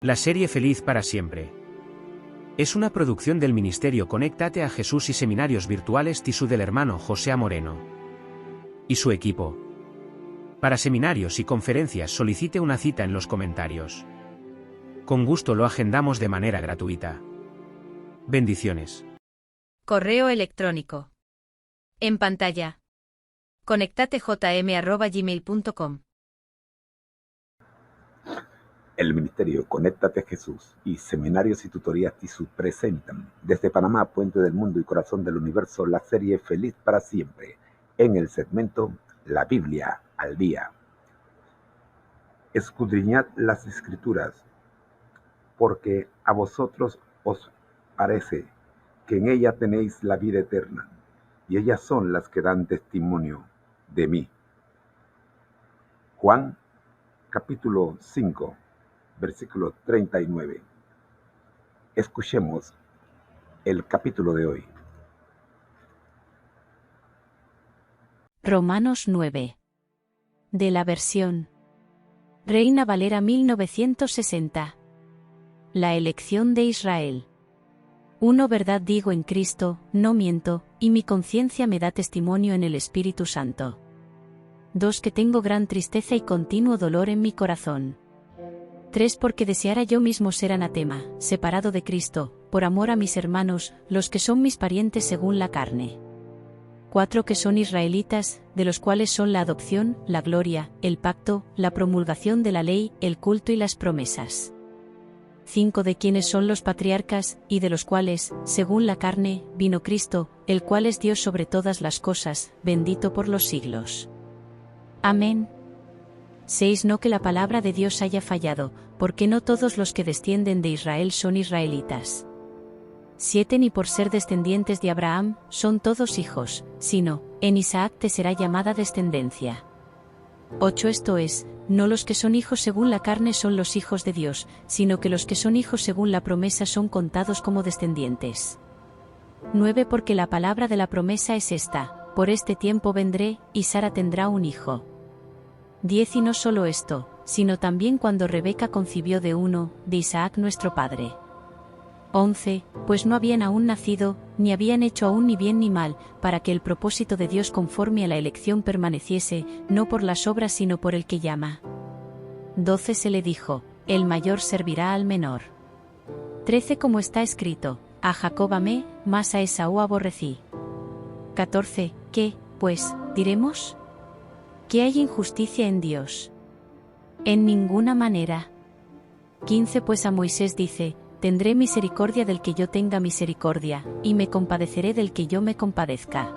La serie Feliz para Siempre es una producción del Ministerio Conéctate a Jesús y Seminarios Virtuales TISU del hermano José Moreno y su equipo. Para seminarios y conferencias solicite una cita en los comentarios. Con gusto lo agendamos de manera gratuita. Bendiciones. Correo electrónico. En pantalla. conectatejm@gmail.com. El Ministerio Conéctate a Jesús y Seminarios y Tutorías TISU presentan desde Panamá, Puente del Mundo y Corazón del Universo, la serie Feliz para Siempre, en el segmento La Biblia al Día. Escudriñad las Escrituras, porque a vosotros os parece que en ella tenéis la vida eterna, y ellas son las que dan testimonio de mí. Juan, capítulo 5, versículo 39. Escuchemos el capítulo de hoy. Romanos 9. De la versión Reina Valera 1960. La elección de Israel. 1. Verdad digo en Cristo, no miento, y mi conciencia me da testimonio en el Espíritu Santo. 2. Que tengo gran tristeza y continuo dolor en mi corazón. 3. Porque deseara yo mismo ser anatema, separado de Cristo, por amor a mis hermanos, los que son mis parientes según la carne. 4. Que son israelitas, de los cuales son la adopción, la gloria, el pacto, la promulgación de la ley, el culto y las promesas. 5. De quienes son los patriarcas, y de los cuales, según la carne, vino Cristo, el cual es Dios sobre todas las cosas, bendito por los siglos. Amén. 6. No que la palabra de Dios haya fallado, porque no todos los que descienden de Israel son israelitas. 7. Ni por ser descendientes de Abraham, son todos hijos, sino, en Isaac te será llamada descendencia. 8. Esto es, no los que son hijos según la carne son los hijos de Dios, sino que los que son hijos según la promesa son contados como descendientes. 9. Porque la palabra de la promesa es esta: por este tiempo vendré, y Sara tendrá un hijo. 10. Y no solo esto, sino también cuando Rebeca concibió de uno, de Isaac nuestro padre. 11. Pues no habían aún nacido, ni habían hecho aún ni bien ni mal, para que el propósito de Dios conforme a la elección permaneciese, no por las obras sino por el que llama. 12. Se le dijo: el mayor servirá al menor. 13. Como está escrito: a Jacob amé, mas a Esaú aborrecí. 14. ¿Qué, pues, diremos? ¿Que hay injusticia en Dios? En ninguna manera. 15. Pues a Moisés dice: tendré misericordia del que yo tenga misericordia, y me compadeceré del que yo me compadezca.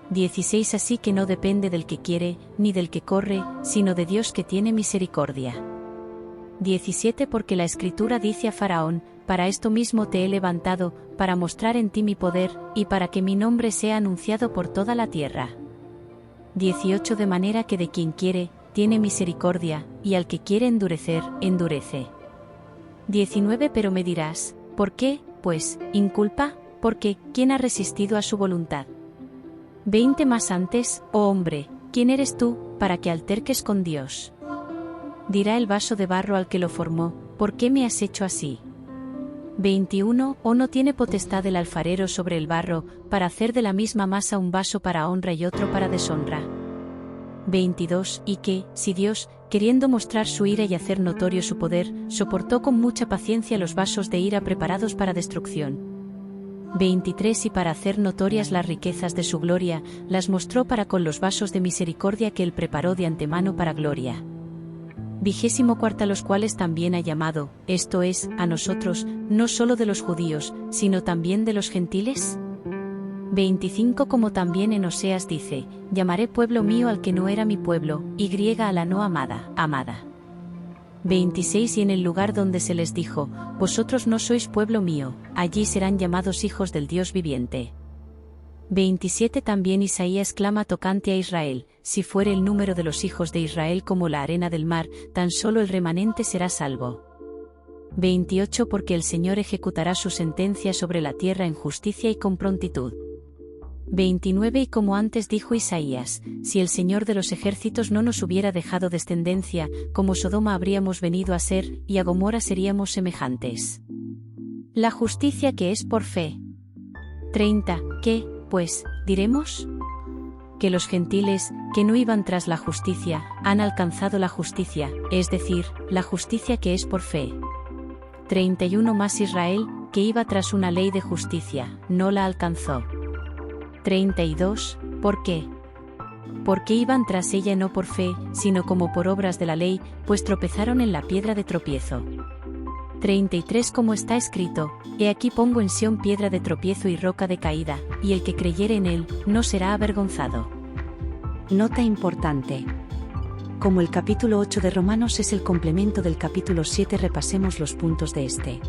16. Así que no depende del que quiere, ni del que corre, sino de Dios que tiene misericordia. 17. Porque la Escritura dice a Faraón: para esto mismo te he levantado, para mostrar en ti mi poder, y para que mi nombre sea anunciado por toda la tierra. 18. De manera que de quien quiere, tiene misericordia, y al que quiere endurecer, endurece. 19. Pero me dirás: ¿por qué, pues, inculpa? Porque, ¿quién ha resistido a su voluntad? 20. Más antes, oh hombre, ¿quién eres tú, para que alterques con Dios? Dirá el vaso de barro al que lo formó: ¿por qué me has hecho así? 21. ¿O no tiene potestad el alfarero sobre el barro, para hacer de la misma masa un vaso para honra y otro para deshonra? 22. Y que, si Dios, queriendo mostrar su ira y hacer notorio su poder, soportó con mucha paciencia los vasos de ira preparados para destrucción. 23. Y para hacer notorias las riquezas de su gloria, las mostró para con los vasos de misericordia que él preparó de antemano para gloria. 24. Los cuales también ha llamado, esto es, a nosotros, no solo de los judíos, sino también de los gentiles. 25. Como también en Oseas dice: llamaré pueblo mío al que no era mi pueblo, y griega a la no amada, amada. 26. Y en el lugar donde se les dijo: vosotros no sois pueblo mío, allí serán llamados hijos del Dios viviente. 27. También Isaías clama tocante a Israel: si fuere el número de los hijos de Israel como la arena del mar, tan solo el remanente será salvo. 28. Porque el Señor ejecutará su sentencia sobre la tierra en justicia y con prontitud. 29. Y como antes dijo Isaías, si el Señor de los ejércitos no nos hubiera dejado descendencia, como Sodoma habríamos venido a ser, y a Gomorra seríamos semejantes. La justicia que es por fe. 30. ¿Qué, pues, diremos? Que los gentiles, que no iban tras la justicia, han alcanzado la justicia, es decir, la justicia que es por fe. 31. Mas Israel, que iba tras una ley de justicia, no la alcanzó. 32. ¿Por qué? Porque iban tras ella no por fe, sino como por obras de la ley, pues tropezaron en la piedra de tropiezo. 33. Como está escrito, he aquí pongo en Sión piedra de tropiezo y roca de caída, y el que creyere en él, no será avergonzado. Nota importante. Como el capítulo 8 de Romanos es el complemento del capítulo 7, repasemos los puntos de este.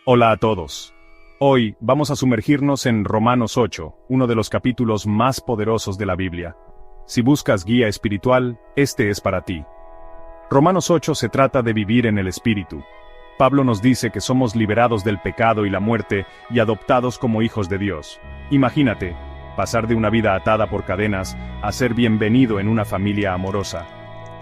Hola a todos. Hoy vamos a sumergirnos en Romanos 8, uno de los capítulos más poderosos de la Biblia. Si buscas guía espiritual, este es para ti. Romanos 8 se trata de vivir en el Espíritu. Pablo nos dice que somos liberados del pecado y la muerte y adoptados como hijos de Dios. Imagínate, pasar de una vida atada por cadenas a ser bienvenido en una familia amorosa.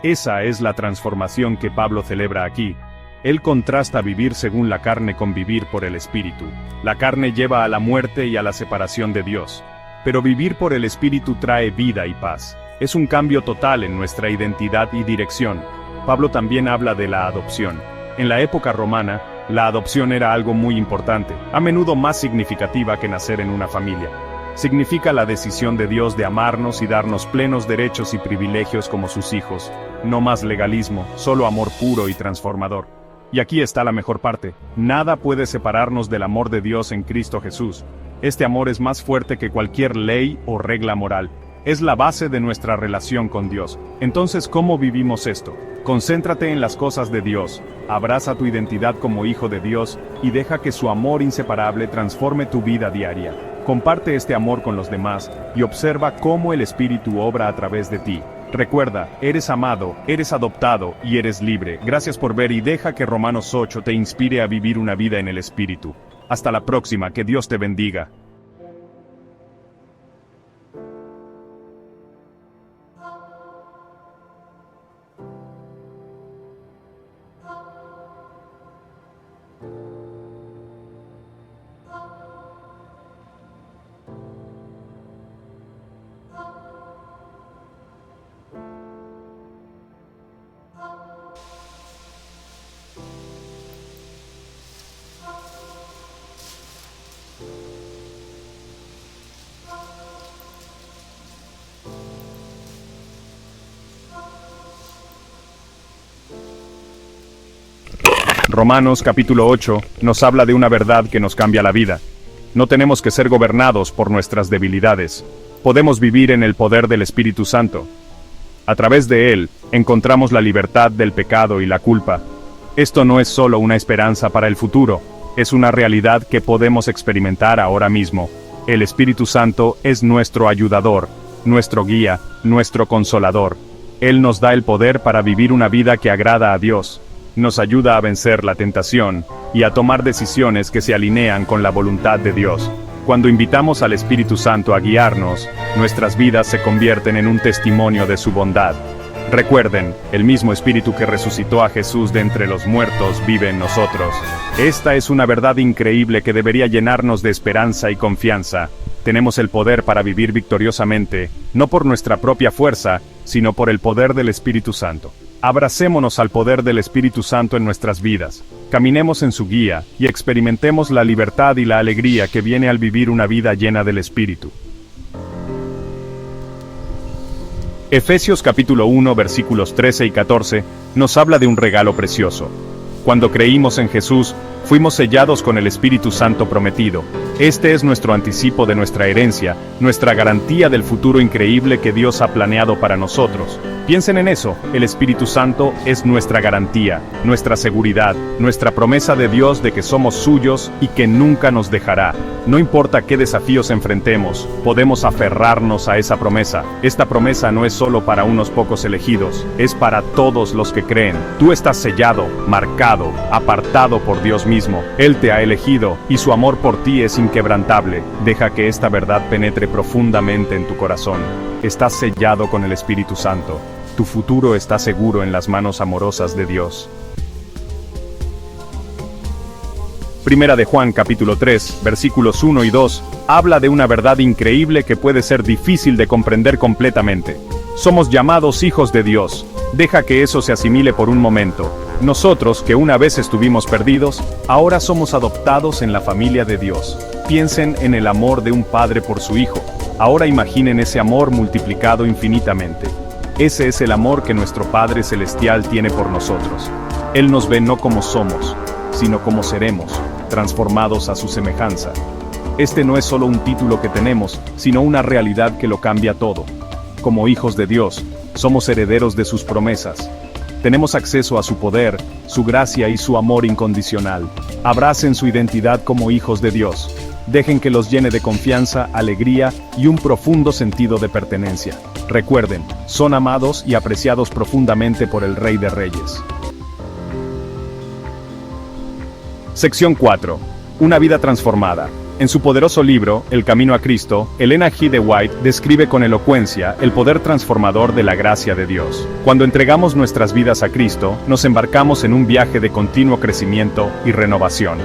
Esa es la transformación que Pablo celebra aquí. Él contrasta vivir según la carne con vivir por el Espíritu. La carne lleva a la muerte y a la separación de Dios. Pero vivir por el Espíritu trae vida y paz. Es un cambio total en nuestra identidad y dirección. Pablo también habla de la adopción. En la época romana, la adopción era algo muy importante, a menudo más significativa que nacer en una familia. Significa la decisión de Dios de amarnos y darnos plenos derechos y privilegios como sus hijos. No más legalismo, solo amor puro y transformador. Y aquí está la mejor parte. Nada puede separarnos del amor de Dios en Cristo Jesús. Este amor es más fuerte que cualquier ley o regla moral. Es la base de nuestra relación con Dios. Entonces, ¿cómo vivimos esto? Concéntrate en las cosas de Dios, abraza tu identidad como hijo de Dios y deja que su amor inseparable transforme tu vida diaria. Comparte este amor con los demás y observa cómo el Espíritu obra a través de ti. Recuerda, eres amado, eres adoptado y eres libre. Gracias por ver y deja que Romanos 8 te inspire a vivir una vida en el Espíritu. Hasta la próxima, que Dios te bendiga. Romanos capítulo 8 nos habla de una verdad que nos cambia la vida. No tenemos que ser gobernados por nuestras debilidades. Podemos vivir en el poder del Espíritu Santo. A través de él, encontramos la libertad del pecado y la culpa. Esto no es solo una esperanza para el futuro, es una realidad que podemos experimentar ahora mismo. El Espíritu Santo es nuestro ayudador, nuestro guía, nuestro consolador. Él nos da el poder para vivir una vida que agrada a Dios. Nos ayuda a vencer la tentación y a tomar decisiones que se alinean con la voluntad de Dios. Cuando invitamos al Espíritu Santo a guiarnos, nuestras vidas se convierten en un testimonio de su bondad. Recuerden, el mismo Espíritu que resucitó a Jesús de entre los muertos vive en nosotros. Esta es una verdad increíble que debería llenarnos de esperanza y confianza. Tenemos el poder para vivir victoriosamente, no por nuestra propia fuerza, sino por el poder del Espíritu Santo. Abracémonos al poder del Espíritu Santo en nuestras vidas, caminemos en su guía y experimentemos la libertad y la alegría que viene al vivir una vida llena del Espíritu. Efesios capítulo 1 versículos 13 y 14 nos habla de un regalo precioso. Cuando creímos en Jesús, fuimos sellados con el Espíritu Santo prometido. Este es nuestro anticipo de nuestra herencia, nuestra garantía del futuro increíble que Dios ha planeado para nosotros. Piensen en eso, el Espíritu Santo es nuestra garantía, nuestra seguridad, nuestra promesa de Dios de que somos suyos y que nunca nos dejará. No importa qué desafíos enfrentemos, podemos aferrarnos a esa promesa. Esta promesa no es solo para unos pocos elegidos, es para todos los que creen. Tú estás sellado, marcado, apartado por Dios mismo. Él te ha elegido y su amor por ti es inquebrantable. Deja que esta verdad penetre profundamente en tu corazón. Estás sellado con el Espíritu Santo. Tu futuro está seguro en las manos amorosas de Dios. Primera de Juan capítulo 3, versículos 1 y 2, habla de una verdad increíble que puede ser difícil de comprender completamente. Somos llamados hijos de Dios. Deja que eso se asimile por un momento. Nosotros, que una vez estuvimos perdidos, ahora somos adoptados en la familia de Dios. Piensen en el amor de un padre por su hijo. Ahora imaginen ese amor multiplicado infinitamente. Ese es el amor que nuestro Padre Celestial tiene por nosotros. Él nos ve no como somos, sino como seremos, transformados a su semejanza. Este no es solo un título que tenemos, sino una realidad que lo cambia todo. Como hijos de Dios, somos herederos de sus promesas. Tenemos acceso a su poder, su gracia y su amor incondicional. Abracen su identidad como hijos de Dios. Dejen que los llene de confianza, alegría y un profundo sentido de pertenencia. Recuerden, son amados y apreciados profundamente por el Rey de Reyes. Sección 4. Una vida transformada. En su poderoso libro, El Camino a Cristo, Ellen G. de White describe con elocuencia el poder transformador de la gracia de Dios. Cuando entregamos nuestras vidas a Cristo, nos embarcamos en un viaje de continuo crecimiento y renovación.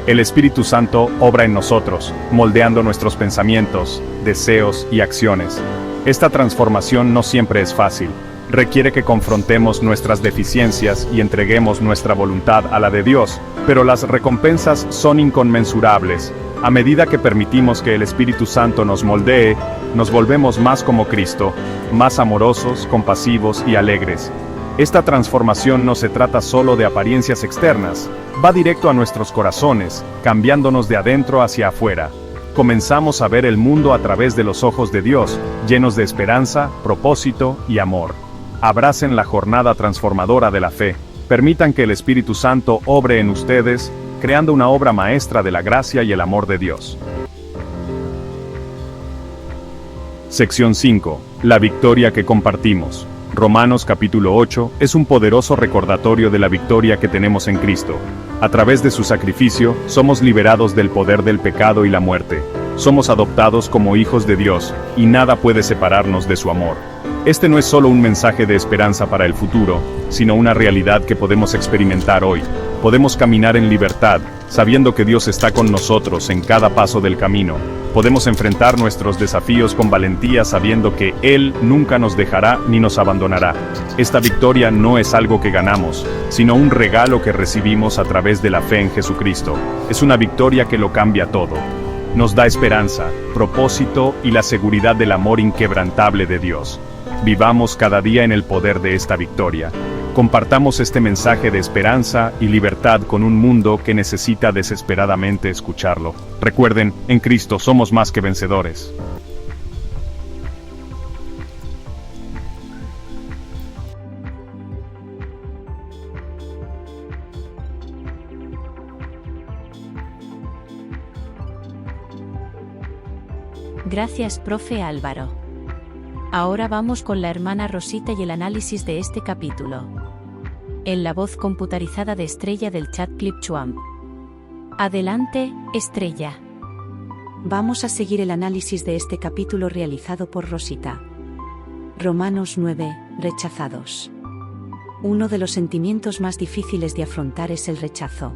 El Espíritu Santo obra en nosotros, moldeando nuestros pensamientos, deseos y acciones. Esta transformación no siempre es fácil. Requiere que confrontemos nuestras deficiencias y entreguemos nuestra voluntad a la de Dios, pero las recompensas son inconmensurables. A medida que permitimos que el Espíritu Santo nos moldee, nos volvemos más como Cristo, más amorosos, compasivos y alegres. Esta transformación no se trata solo de apariencias externas, va directo a nuestros corazones, cambiándonos de adentro hacia afuera. Comenzamos a ver el mundo a través de los ojos de Dios, llenos de esperanza, propósito y amor. Abracen la jornada transformadora de la fe. Permitan que el Espíritu Santo obre en ustedes, creando una obra maestra de la gracia y el amor de Dios. Sección 5. La victoria que compartimos. Romanos capítulo 8 es un poderoso recordatorio de la victoria que tenemos en Cristo. A través de su sacrificio, somos liberados del poder del pecado y la muerte. Somos adoptados como hijos de Dios, y nada puede separarnos de su amor. Este no es solo un mensaje de esperanza para el futuro, sino una realidad que podemos experimentar hoy. Podemos caminar en libertad, sabiendo que Dios está con nosotros en cada paso del camino. Podemos enfrentar nuestros desafíos con valentía sabiendo que Él nunca nos dejará ni nos abandonará. Esta victoria no es algo que ganamos, sino un regalo que recibimos a través de la fe en Jesucristo. Es una victoria que lo cambia todo. Nos da esperanza, propósito y la seguridad del amor inquebrantable de Dios. Vivamos cada día en el poder de esta victoria. Compartamos este mensaje de esperanza y libertad con un mundo que necesita desesperadamente escucharlo. Recuerden, en Cristo somos más que vencedores. Gracias, profe Álvaro. Ahora vamos con la hermana Rosita y el análisis de este capítulo. En la voz computarizada de Estrella del chat Clip Chuam. Adelante, Estrella. Vamos a seguir el análisis de este capítulo realizado por Rosita. Romanos 9, rechazados. Uno de los sentimientos más difíciles de afrontar es el rechazo.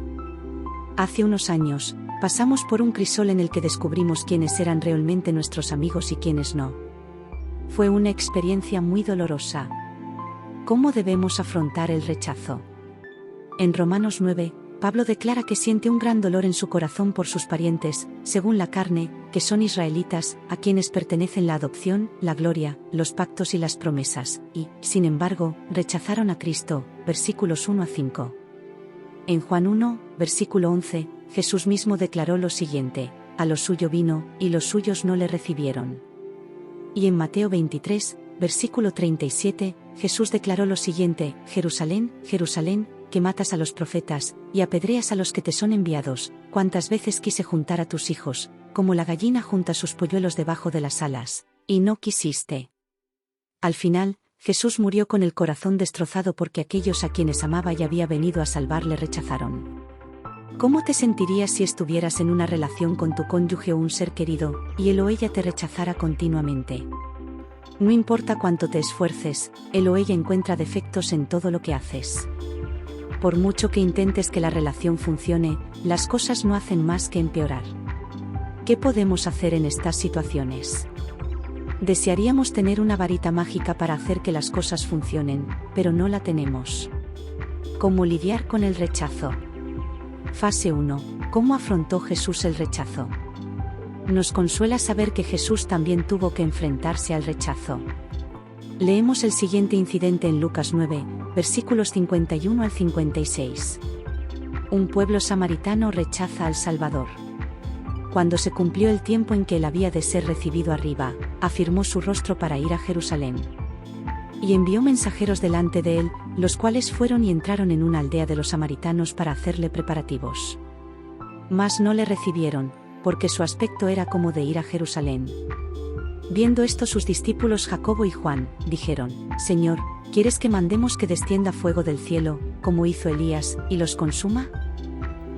Hace unos años, pasamos por un crisol en el que descubrimos quiénes eran realmente nuestros amigos y quiénes no. Fue una experiencia muy dolorosa. ¿Cómo debemos afrontar el rechazo? En Romanos 9, Pablo declara que siente un gran dolor en su corazón por sus parientes, según la carne, que son israelitas, a quienes pertenecen la adopción, la gloria, los pactos y las promesas, y, sin embargo, rechazaron a Cristo, versículos 1 a 5. En Juan 1, versículo 11, Jesús mismo declaró lo siguiente: a lo suyo vino, y los suyos no le recibieron. Y en Mateo 23, versículo 37, Jesús declaró lo siguiente: Jerusalén, Jerusalén, que matas a los profetas, y apedreas a los que te son enviados, cuántas veces quise juntar a tus hijos, como la gallina junta sus polluelos debajo de las alas, y no quisiste. Al final, Jesús murió con el corazón destrozado porque aquellos a quienes amaba y había venido a salvar le rechazaron. ¿Cómo te sentirías si estuvieras en una relación con tu cónyuge o un ser querido, y él o ella te rechazara continuamente? No importa cuánto te esfuerces, él o ella encuentra defectos en todo lo que haces. Por mucho que intentes que la relación funcione, las cosas no hacen más que empeorar. ¿Qué podemos hacer en estas situaciones? Desearíamos tener una varita mágica para hacer que las cosas funcionen, pero no la tenemos. ¿Cómo lidiar con el rechazo? Fase 1. ¿Cómo afrontó Jesús el rechazo? Nos consuela saber que Jesús también tuvo que enfrentarse al rechazo. Leemos el siguiente incidente en Lucas 9, versículos 51 al 56. Un pueblo samaritano rechaza al Salvador. Cuando se cumplió el tiempo en que él había de ser recibido arriba, afirmó su rostro para ir a Jerusalén. Y envió mensajeros delante de él, los cuales fueron y entraron en una aldea de los samaritanos para hacerle preparativos. Mas no le recibieron, porque su aspecto era como de ir a Jerusalén. Viendo esto, sus discípulos Jacobo y Juan dijeron: Señor, ¿quieres que mandemos que descienda fuego del cielo, como hizo Elías, y los consuma?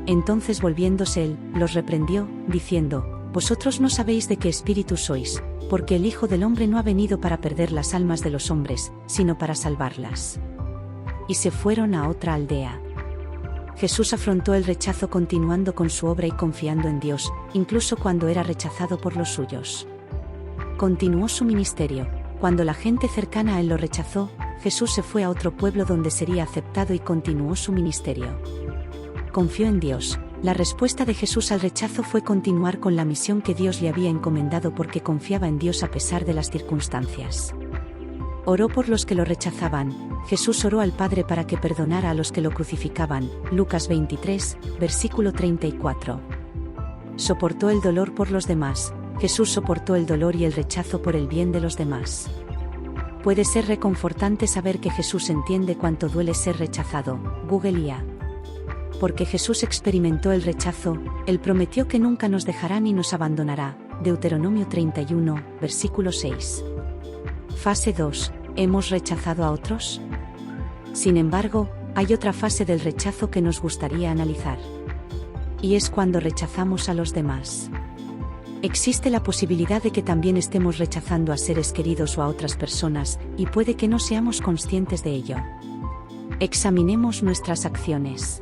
Entonces, volviéndose él, los reprendió, diciendo: Vosotros no sabéis de qué espíritu sois, porque el Hijo del Hombre no ha venido para perder las almas de los hombres, sino para salvarlas. Y se fueron a otra aldea. Jesús afrontó el rechazo continuando con su obra y confiando en Dios, incluso cuando era rechazado por los suyos. Continuó su ministerio. Cuando la gente cercana a él lo rechazó, Jesús se fue a otro pueblo donde sería aceptado y continuó su ministerio. Confió en Dios. La respuesta de Jesús al rechazo fue continuar con la misión que Dios le había encomendado porque confiaba en Dios a pesar de las circunstancias. Oró por los que lo rechazaban. Jesús oró al Padre para que perdonara a los que lo crucificaban. Lucas 23, versículo 34. Soportó el dolor por los demás. Jesús soportó el dolor y el rechazo por el bien de los demás. Puede ser reconfortante saber que Jesús entiende cuánto duele ser rechazado. Google IA. Porque Jesús experimentó el rechazo, Él prometió que nunca nos dejará ni nos abandonará. Deuteronomio 31, versículo 6. Fase 2. ¿Hemos rechazado a otros? Sin embargo, hay otra fase del rechazo que nos gustaría analizar. Y es cuando rechazamos a los demás. Existe la posibilidad de que también estemos rechazando a seres queridos o a otras personas, y puede que no seamos conscientes de ello. Examinemos nuestras acciones.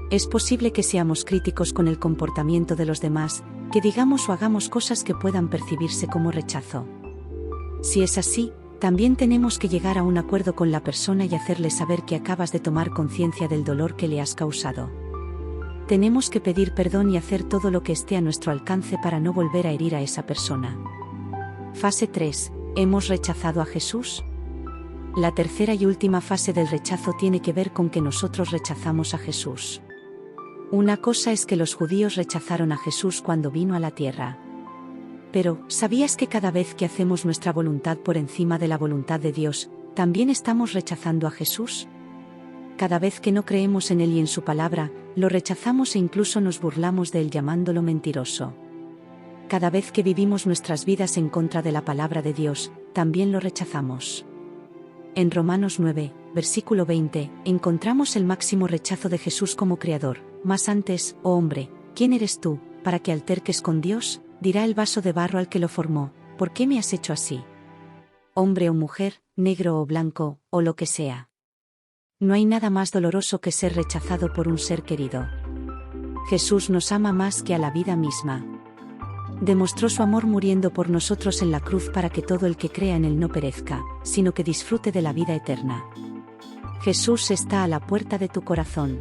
Es posible que seamos críticos con el comportamiento de los demás, que digamos o hagamos cosas que puedan percibirse como rechazo. Si es así, también tenemos que llegar a un acuerdo con la persona y hacerle saber que acabas de tomar conciencia del dolor que le has causado. Tenemos que pedir perdón y hacer todo lo que esté a nuestro alcance para no volver a herir a esa persona. Fase 3. ¿Hemos rechazado a Jesús? La tercera y última fase del rechazo tiene que ver con que nosotros rechazamos a Jesús. Una cosa es que los judíos rechazaron a Jesús cuando vino a la tierra. Pero, ¿sabías que cada vez que hacemos nuestra voluntad por encima de la voluntad de Dios, también estamos rechazando a Jesús? Cada vez que no creemos en Él y en su palabra, lo rechazamos e incluso nos burlamos de Él llamándolo mentiroso. Cada vez que vivimos nuestras vidas en contra de la palabra de Dios, también lo rechazamos. En Romanos 9, versículo 20, encontramos el máximo rechazo de Jesús como Creador. Mas antes, oh hombre, ¿quién eres tú, para que alterques con Dios? Dirá el vaso de barro al que lo formó, ¿por qué me has hecho así? Hombre o mujer, negro o blanco, o lo que sea. No hay nada más doloroso que ser rechazado por un ser querido. Jesús nos ama más que a la vida misma. Demostró su amor muriendo por nosotros en la cruz para que todo el que crea en Él no perezca, sino que disfrute de la vida eterna. Jesús está a la puerta de tu corazón.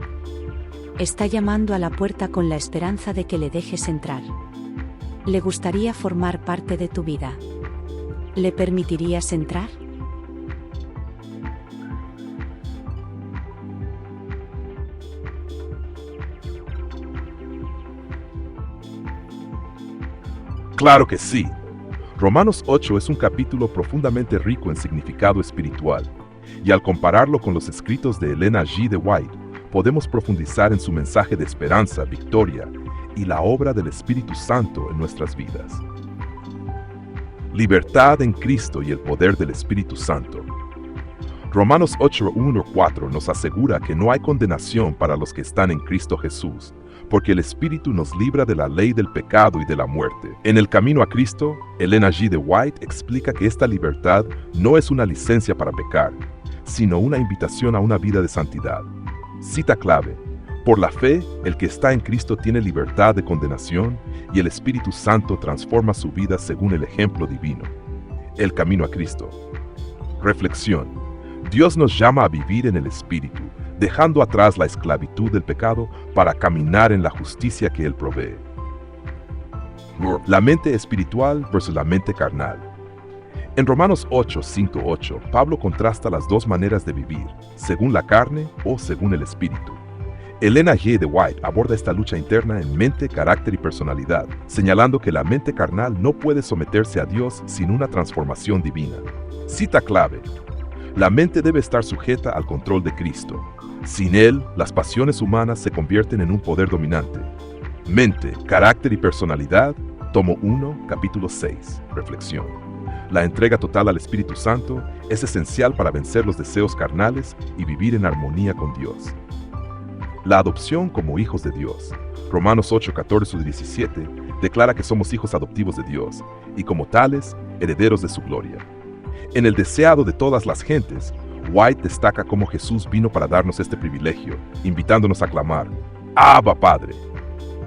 Está llamando a la puerta con la esperanza de que le dejes entrar. ¿Le gustaría formar parte de tu vida? ¿Le permitirías entrar? Claro que sí. Romanos 8 es un capítulo profundamente rico en significado espiritual, y al compararlo con los escritos de Ellen G. de White, podemos profundizar en su mensaje de esperanza, victoria y la obra del Espíritu Santo en nuestras vidas. Libertad en Cristo y el poder del Espíritu Santo. Romanos 8:1-4 nos asegura que no hay condenación para los que están en Cristo Jesús, porque el Espíritu nos libra de la ley del pecado y de la muerte. En el camino a Cristo, Ellen G. de White explica que esta libertad no es una licencia para pecar, sino una invitación a una vida de santidad. Cita clave: por la fe, el que está en Cristo tiene libertad de condenación y el Espíritu Santo transforma su vida según el ejemplo divino. El camino a Cristo. Reflexión: Dios nos llama a vivir en el Espíritu, dejando atrás la esclavitud del pecado para caminar en la justicia que Él provee. La mente espiritual versus la mente carnal. En Romanos 8:5-8, Pablo contrasta las dos maneras de vivir, según la carne o según el Espíritu. Ellen G. de White aborda esta lucha interna en mente, carácter y personalidad, señalando que la mente carnal no puede someterse a Dios sin una transformación divina. Cita clave: la mente debe estar sujeta al control de Cristo. Sin Él, las pasiones humanas se convierten en un poder dominante. Mente, carácter y personalidad, tomo 1, capítulo 6, reflexión. La entrega total al Espíritu Santo es esencial para vencer los deseos carnales y vivir en armonía con Dios. La adopción como hijos de Dios. Romanos 8:14-17 declara que somos hijos adoptivos de Dios y como tales, herederos de su gloria. En el deseado de todas las gentes, White destaca cómo Jesús vino para darnos este privilegio, invitándonos a clamar: ¡Abba, Padre!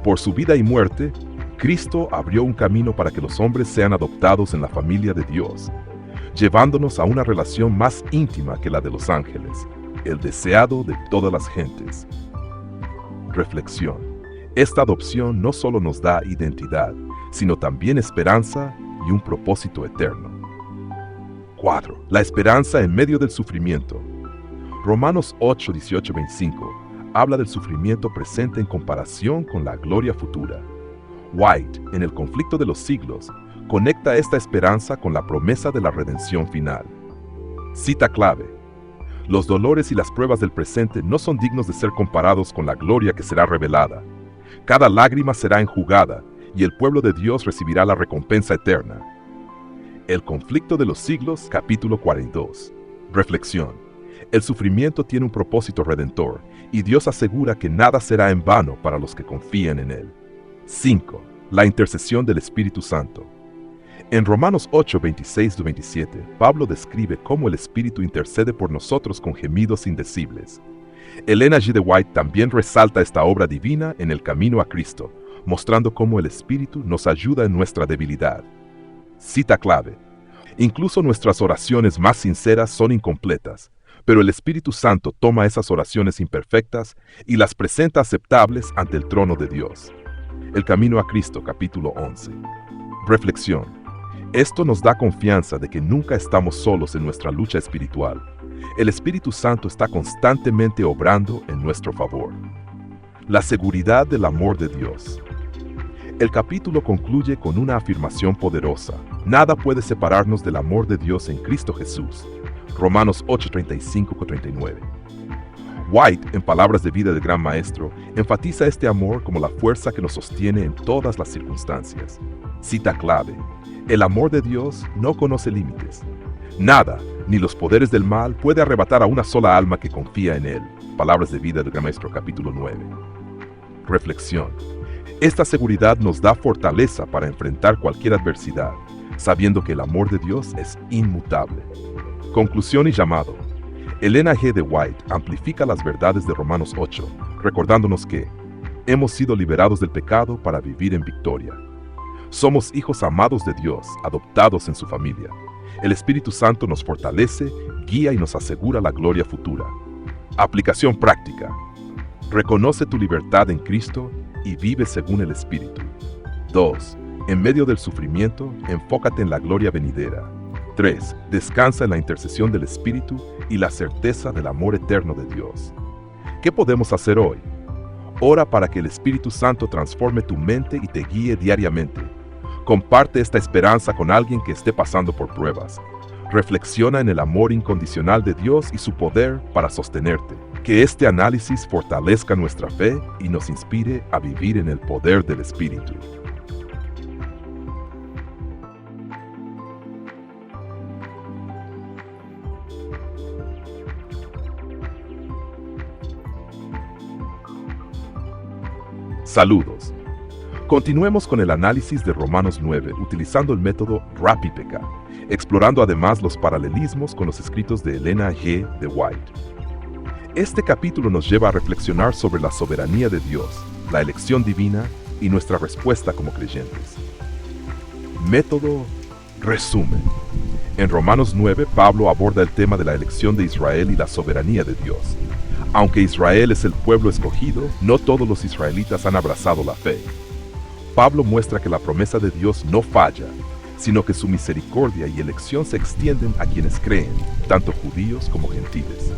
Por su vida y muerte, Cristo abrió un camino para que los hombres sean adoptados en la familia de Dios, llevándonos a una relación más íntima que la de los ángeles, el deseado de todas las gentes. Reflexión: esta adopción no solo nos da identidad, sino también esperanza y un propósito eterno. 4. La esperanza en medio del sufrimiento. Romanos 8:18-25 habla del sufrimiento presente en comparación con la gloria futura. White, en El conflicto de los siglos, conecta esta esperanza con la promesa de la redención final. Cita clave. Los dolores y las pruebas del presente no son dignos de ser comparados con la gloria que será revelada. Cada lágrima será enjugada y el pueblo de Dios recibirá la recompensa eterna. El conflicto de los siglos, capítulo 42. Reflexión. El sufrimiento tiene un propósito redentor y Dios asegura que nada será en vano para los que confíen en Él. 5. La intercesión del Espíritu Santo. En Romanos 8, 26-27, Pablo describe cómo el Espíritu intercede por nosotros con gemidos indecibles. Ellen G. White también resalta esta obra divina en el camino a Cristo, mostrando cómo el Espíritu nos ayuda en nuestra debilidad. Cita clave. Incluso nuestras oraciones más sinceras son incompletas, pero el Espíritu Santo toma esas oraciones imperfectas y las presenta aceptables ante el trono de Dios. El camino a Cristo, capítulo 11. Reflexión. Esto nos da confianza de que nunca estamos solos en nuestra lucha espiritual. El Espíritu Santo está constantemente obrando en nuestro favor. La seguridad del amor de Dios. El capítulo concluye con una afirmación poderosa. Nada puede separarnos del amor de Dios en Cristo Jesús. Romanos 8:35-39. White, en Palabras de Vida del Gran Maestro, enfatiza este amor como la fuerza que nos sostiene en todas las circunstancias. Cita clave. El amor de Dios no conoce límites. Nada, ni los poderes del mal, puede arrebatar a una sola alma que confía en Él. Palabras de Vida del Gran Maestro, capítulo 9. Reflexión. Esta seguridad nos da fortaleza para enfrentar cualquier adversidad, sabiendo que el amor de Dios es inmutable. Conclusión y llamado. Ellen G. White amplifica las verdades de Romanos 8, recordándonos que hemos sido liberados del pecado para vivir en victoria. Somos hijos amados de Dios, adoptados en su familia. El Espíritu Santo nos fortalece, guía y nos asegura la gloria futura. Aplicación práctica. Reconoce tu libertad en Cristo y vive según el Espíritu. 2. En medio del sufrimiento, enfócate en la gloria venidera. 3. Descansa en la intercesión del Espíritu y la certeza del amor eterno de Dios. ¿Qué podemos hacer hoy? Ora para que el Espíritu Santo transforme tu mente y te guíe diariamente. Comparte esta esperanza con alguien que esté pasando por pruebas. Reflexiona en el amor incondicional de Dios y su poder para sostenerte. Que este análisis fortalezca nuestra fe y nos inspire a vivir en el poder del Espíritu. Saludos. Continuemos con el análisis de Romanos 9 utilizando el método RAPIPK, explorando además los paralelismos con los escritos de Ellen G. White. Este capítulo nos lleva a reflexionar sobre la soberanía de Dios, la elección divina y nuestra respuesta como creyentes. Método resumen. En Romanos 9, Pablo aborda el tema de la elección de Israel y la soberanía de Dios. Aunque Israel es el pueblo escogido, no todos los israelitas han abrazado la fe. Pablo muestra que la promesa de Dios no falla, sino que su misericordia y elección se extienden a quienes creen, tanto judíos como gentiles.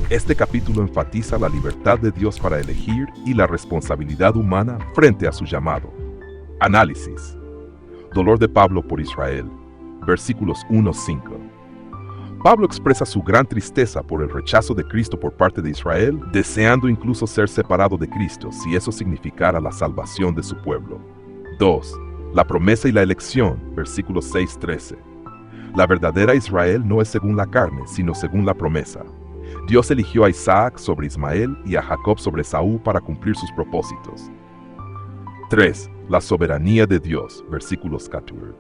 Este capítulo enfatiza la libertad de Dios para elegir y la responsabilidad humana frente a su llamado. Análisis. Dolor de Pablo por Israel. Versículos 1-5. Pablo expresa su gran tristeza por el rechazo de Cristo por parte de Israel, deseando incluso ser separado de Cristo si eso significara la salvación de su pueblo. 2. La promesa y la elección, versículos 6-13. La verdadera Israel no es según la carne, sino según la promesa. Dios eligió a Isaac sobre Ismael y a Jacob sobre Esaú para cumplir sus propósitos. 3. La soberanía de Dios, versículos 14.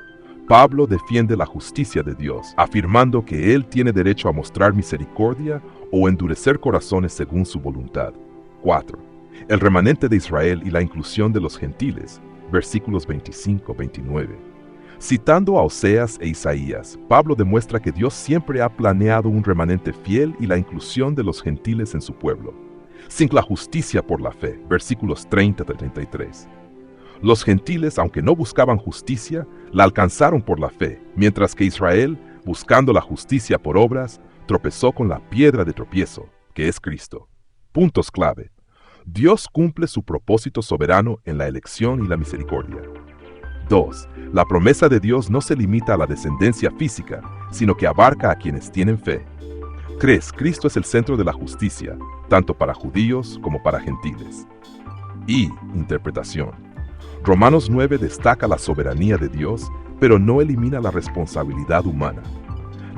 Pablo defiende la justicia de Dios, afirmando que Él tiene derecho a mostrar misericordia o endurecer corazones según su voluntad. 4. El remanente de Israel y la inclusión de los gentiles, versículos 25-29. Citando a Oseas e Isaías, Pablo demuestra que Dios siempre ha planeado un remanente fiel y la inclusión de los gentiles en su pueblo. 5. La justicia por la fe, versículos 30-33. Los gentiles, aunque no buscaban justicia, la alcanzaron por la fe, mientras que Israel, buscando la justicia por obras, tropezó con la piedra de tropiezo, que es Cristo. Puntos clave. Dios cumple su propósito soberano en la elección y la misericordia. 2. La promesa de Dios no se limita a la descendencia física, sino que abarca a quienes tienen fe. ¿Crees Cristo es el centro de la justicia, tanto para judíos como para gentiles? Y interpretación. Romanos 9 destaca la soberanía de Dios, pero no elimina la responsabilidad humana.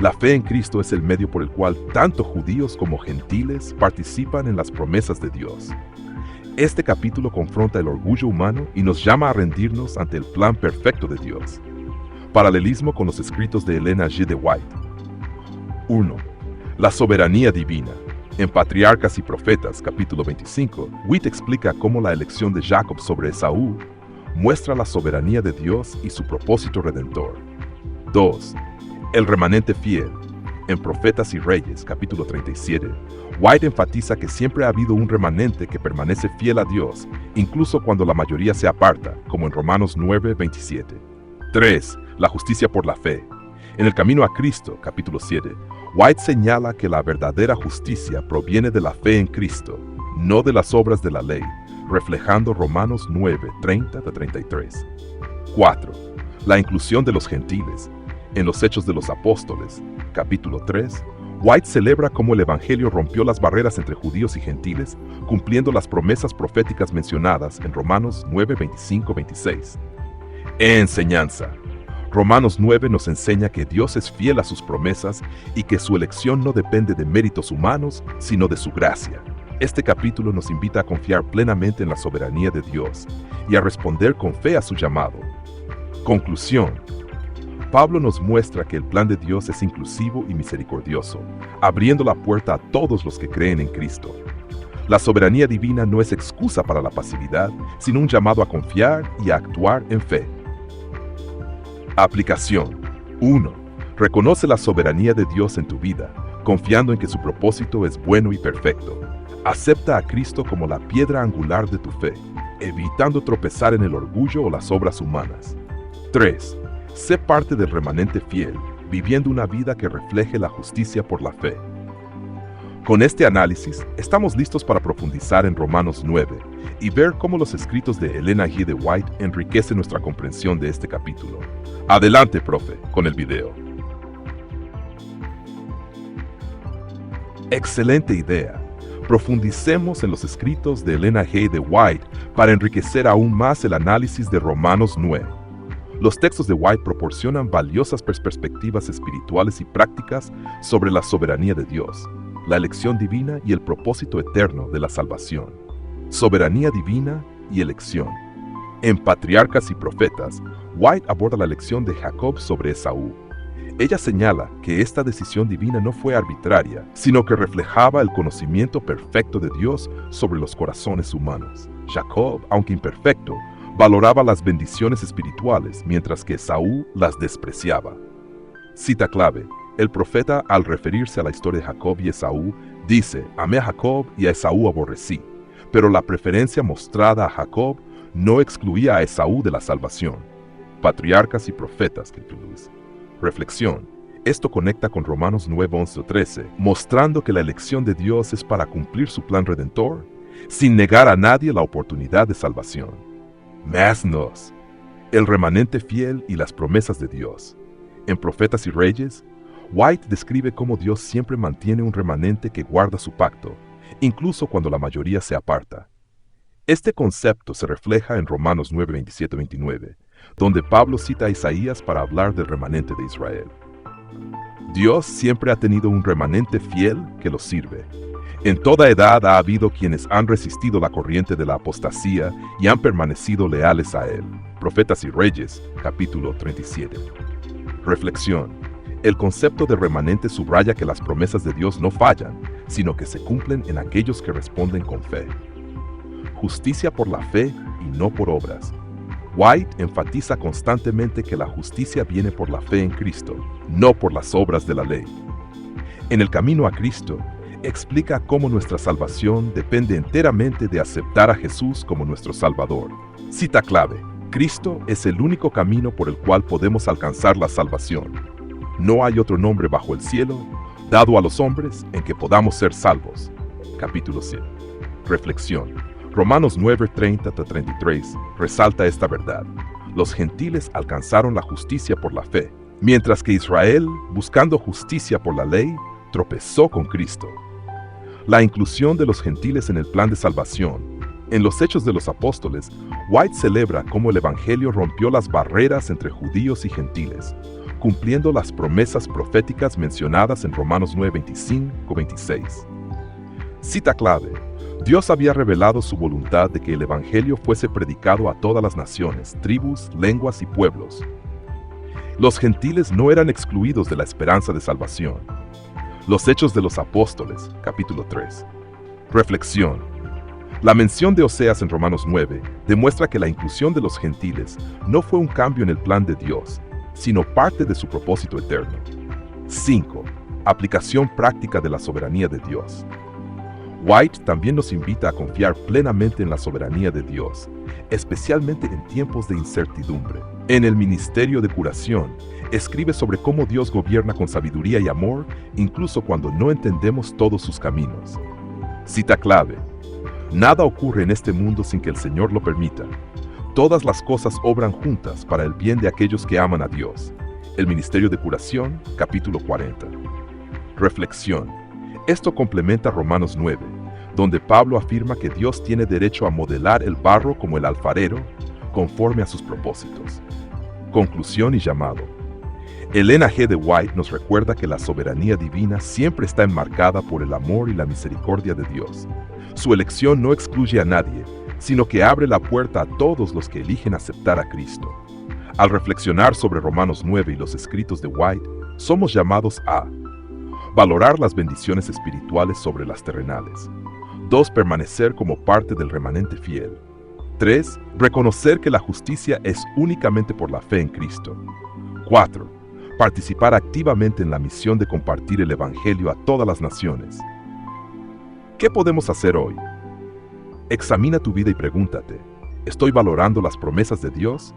La fe en Cristo es el medio por el cual tanto judíos como gentiles participan en las promesas de Dios. Este capítulo confronta el orgullo humano y nos llama a rendirnos ante el plan perfecto de Dios. Paralelismo con los escritos de Elena G. de White. 1. La soberanía divina. En Patriarcas y Profetas, capítulo 25, White explica cómo la elección de Jacob sobre Esaú muestra la soberanía de Dios y su propósito redentor. 2. El remanente fiel. En Profetas y Reyes, capítulo 37, White enfatiza que siempre ha habido un remanente que permanece fiel a Dios, incluso cuando la mayoría se aparta, como en Romanos 9:27. 3. La justicia por la fe. En El Camino a Cristo, capítulo 7, White señala que la verdadera justicia proviene de la fe en Cristo, no de las obras de la ley, reflejando Romanos 9:30-33. 4. La inclusión de los gentiles. En los Hechos de los Apóstoles, capítulo 3, White celebra cómo el Evangelio rompió las barreras entre judíos y gentiles, cumpliendo las promesas proféticas mencionadas en Romanos 9:25-26. Enseñanza. Romanos 9 nos enseña que Dios es fiel a sus promesas y que su elección no depende de méritos humanos, sino de su gracia. Este capítulo nos invita a confiar plenamente en la soberanía de Dios y a responder con fe a su llamado. Conclusión. Pablo nos muestra que el plan de Dios es inclusivo y misericordioso, abriendo la puerta a todos los que creen en Cristo. La soberanía divina no es excusa para la pasividad, sino un llamado a confiar y a actuar en fe. Aplicación. 1. Reconoce la soberanía de Dios en tu vida, confiando en que su propósito es bueno y perfecto. Acepta a Cristo como la piedra angular de tu fe, evitando tropezar en el orgullo o las obras humanas. 3. Sé parte del remanente fiel, viviendo una vida que refleje la justicia por la fe. Con este análisis, estamos listos para profundizar en Romanos 9 y ver cómo los escritos de Elena G. de White enriquecen nuestra comprensión de este capítulo. Adelante, profe, con el video. Excelente idea. Profundicemos en los escritos de Elena G. de White para enriquecer aún más el análisis de Romanos 9. Los textos de White proporcionan valiosas perspectivas espirituales y prácticas sobre la soberanía de Dios, la elección divina y el propósito eterno de la salvación. Soberanía divina y elección. En Patriarcas y Profetas, White aborda la elección de Jacob sobre Esaú. Ella señala que esta decisión divina no fue arbitraria, sino que reflejaba el conocimiento perfecto de Dios sobre los corazones humanos. Jacob, aunque imperfecto, valoraba las bendiciones espirituales, mientras que Esaú las despreciaba. Cita clave. El profeta, al referirse a la historia de Jacob y Esaú, dice: amé a Jacob y a Esaú aborrecí. Pero la preferencia mostrada a Jacob no excluía a Esaú de la salvación. Patriarcas y Profetas, capítulo 2. Reflexión. Esto conecta con Romanos 9, 11 o 13, mostrando que la elección de Dios es para cumplir su plan redentor, sin negar a nadie la oportunidad de salvación. Más nos. El remanente fiel y las promesas de Dios. En Profetas y Reyes, White describe cómo Dios siempre mantiene un remanente que guarda su pacto, incluso cuando la mayoría se aparta. Este concepto se refleja en Romanos 9, 27-29, donde Pablo cita a Isaías para hablar del remanente de Israel. Dios siempre ha tenido un remanente fiel que lo sirve. En toda edad ha habido quienes han resistido la corriente de la apostasía y han permanecido leales a Él. Profetas y Reyes, capítulo 37. Reflexión. El concepto de remanente subraya que las promesas de Dios no fallan, sino que se cumplen en aquellos que responden con fe. Justicia por la fe y no por obras. White enfatiza constantemente que la justicia viene por la fe en Cristo, no por las obras de la ley. En El Camino a Cristo, explica cómo nuestra salvación depende enteramente de aceptar a Jesús como nuestro Salvador. Cita clave: Cristo es el único camino por el cual podemos alcanzar la salvación. No hay otro nombre bajo el cielo dado a los hombres en que podamos ser salvos. Capítulo 7. Reflexión. Romanos 9:30-33 resalta esta verdad. Los gentiles alcanzaron la justicia por la fe, mientras que Israel, buscando justicia por la ley, tropezó con Cristo. La inclusión de los gentiles en el plan de salvación. En los Hechos de los Apóstoles, White celebra cómo el Evangelio rompió las barreras entre judíos y gentiles, cumpliendo las promesas proféticas mencionadas en Romanos 9:25-26. Cita clave: Dios había revelado su voluntad de que el Evangelio fuese predicado a todas las naciones, tribus, lenguas y pueblos. Los gentiles no eran excluidos de la esperanza de salvación. Los Hechos de los Apóstoles, capítulo 3. Reflexión. La mención de Oseas en Romanos 9 demuestra que la inclusión de los gentiles no fue un cambio en el plan de Dios, sino parte de su propósito eterno. 5. Aplicación práctica de la soberanía de Dios. White también nos invita a confiar plenamente en la soberanía de Dios, especialmente en tiempos de incertidumbre. En el Ministerio de Curación, escribe sobre cómo Dios gobierna con sabiduría y amor, incluso cuando no entendemos todos sus caminos. Cita clave: nada ocurre en este mundo sin que el Señor lo permita. Todas las cosas obran juntas para el bien de aquellos que aman a Dios. El Ministerio de Curación, capítulo 40. Reflexión. Esto complementa Romanos 9, donde Pablo afirma que Dios tiene derecho a modelar el barro como el alfarero, conforme a sus propósitos. Conclusión y llamado. Elena G. de White nos recuerda que la soberanía divina siempre está enmarcada por el amor y la misericordia de Dios. Su elección no excluye a nadie, sino que abre la puerta a todos los que eligen aceptar a Cristo. Al reflexionar sobre Romanos 9 y los escritos de White, somos llamados a valorar las bendiciones espirituales sobre las terrenales. 2. Permanecer como parte del remanente fiel. 3. Reconocer que la justicia es únicamente por la fe en Cristo. 4. Participar activamente en la misión de compartir el Evangelio a todas las naciones. ¿Qué podemos hacer hoy? Examina tu vida y pregúntate: ¿estoy valorando las promesas de Dios?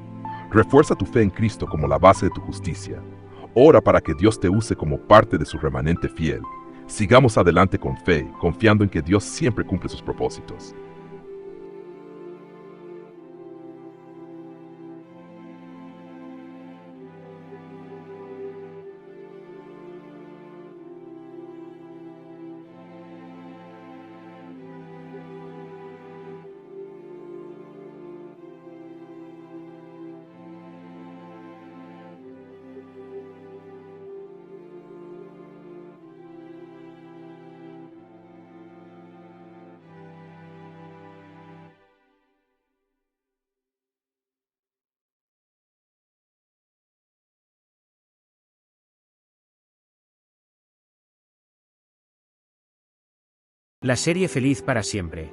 Refuerza tu fe en Cristo como la base de tu justicia. Ora para que Dios te use como parte de su remanente fiel. Sigamos adelante con fe, confiando en que Dios siempre cumple sus propósitos. La serie Feliz para siempre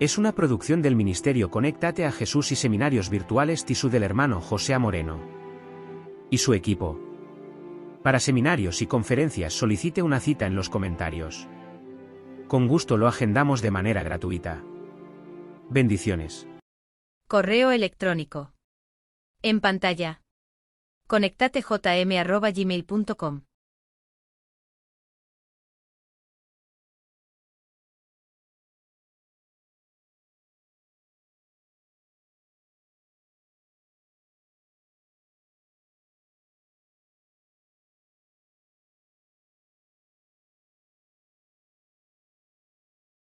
es una producción del Ministerio Conéctate a Jesús y Seminarios Virtuales TISU del hermano José Moreno y su equipo. Para seminarios y conferencias solicite una cita en los comentarios. Con gusto lo agendamos de manera gratuita. Bendiciones. Correo electrónico. En pantalla. conectatejm@gmail.com